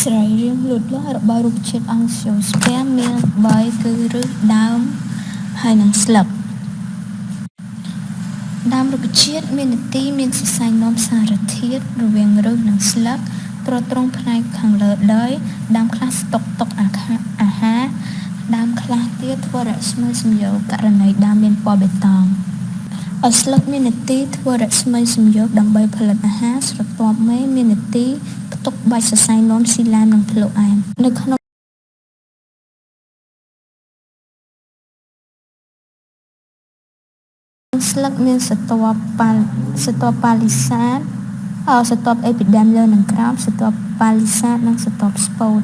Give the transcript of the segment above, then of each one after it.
ស្រីរៀងលូតលាស់របស់រុក្ខជាតិអង្គស្យូស្ពាំមាន3គឺឫសដើមហើយនិងស្លឹកដើមរុក្ខជាតិមាននីតិមានសរសៃនាំសារធាតុរវាងឫសនិងស្លឹកទ្រទ្រង់ផ្នែកខាងលើដីដើមខ្លះស្តុកទុកអាហារដើមខ្លះទៀតធ្វើរស្មីសំយោគករណីដើមមានពណ៌បៃតងស្លឹកមាននីតិធ្វើរស្មីសំយោគដើម្បីផលិតអាហារស្រទាប់មេមាននីតិផ្ទុកបាច់សរសៃនាំស៊ីឡាមនិងផ្លូអែមនៅក្នុងស្លឹកមានស្រទាប់ប៉ាលីសាតស្រទាប់អេពីដាមលើនិងក្រោមស្រទាប់ប៉ាលីសាតនិងស្រទាប់ស្ពត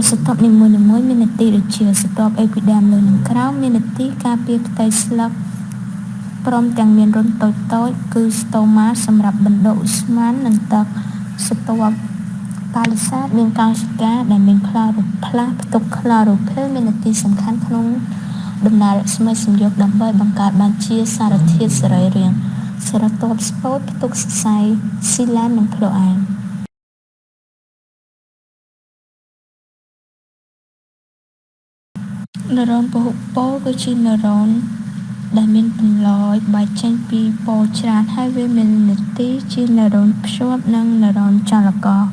ស្រទាប់នីមួយៗមាននីតិដូចជាស្រទាប់អេពីដាមលើនិងក្រោមមាននីតិការពារផ្ទៃស្លឹកព្រមទាំងមានរន្ធតូចៗគឺស្តូម៉ាសម្រាប់បណ្ដូឧស្ម័ននិងទឹកស្រទាប់ប៉ាលីសាតមានកោសិកាដែលមានផ្លាស់ផ្ទុកក្លរ៉ូភីលមាននីតិសំខាន់ក្នុងដំណើររស្មីសំយោគដើម្បីបង្កើតបានជាសារធាតុសរីរាង្គស្រទាប់ស្ពតផ្ទុកសរសៃស៊ីឡាមនិងផ្លូអែមនឺរ៉ូនពហុប៉ូលគឺជានឺរ៉ូនដែលមានពន្លយបែកចេញពីប៉ូលច្រើនហើយវាមាននីតិជានឺរ៉ូនភ្ជាប់និងនឺរ៉ូនចលករ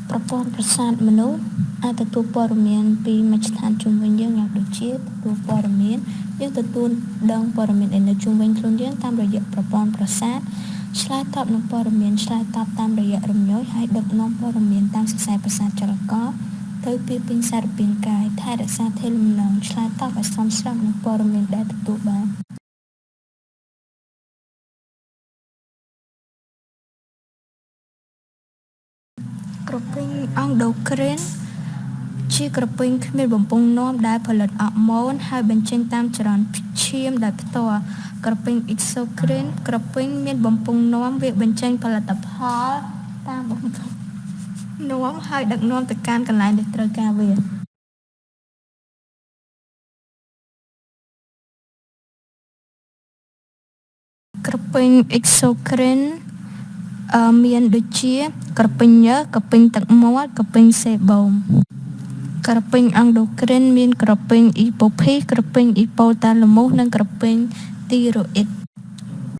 ប្រព័ន្ធប្រសាទមនុស្សអាចទទួលព័ត៌មានពីមជ្ឈដ្ឋានជុំវិញយើងយ៉ាងដូចជាទទួលព័ត៌មានយើងទទួលដឹងព័ត៌មានដែលនៅជុំវិញខ្លួនយើងតាមរយៈប្រព័ន្ធប្រសាទឆ្លើយតបនឹងព័ត៌មានឆ្លើយតបតាមរយៈរំញោចហើយដឹកនាំព័ត៌មានតាមខ្សែប្រសាទចលករទៅពីពេញសារពាង្គកាយថែរក្សាថេរលំនឹងឆ្លើយតបឲ្យសមស្របនឹងព័ត៌មានដែលទទួលបានក្រពេញអង្គដូគ្រីនជាក្រពេញគ្មានបំពង់នាំដែលផលិតអរម៉ូនហើយបញ្ចេញតាមចរន្តឈាមដោយផ្ទាល់ក្រពេញអ៊ីក្សូគ្រីនក្រពេញមានបំពង់នាំវាបញ្ចេញផលិតផលតាមបំពង់នាំហើយដឹកនាំទៅកាន់កន្លែងដែលត្រូវការវាក្រពេញអ៊ីក្សូគ្រីនមានដូចជាក្រពេញញើសក្រពេញទឹកមាត់ក្រពេញសេបូមក្រពេញអង្គដូគ្រីនមានក្រពេញអ៊ីប៉ូភីក្រពេញអ៊ីប៉ូតាឡាម៉ូសនិងក្រពេញទីរ៉ូអ៊ីត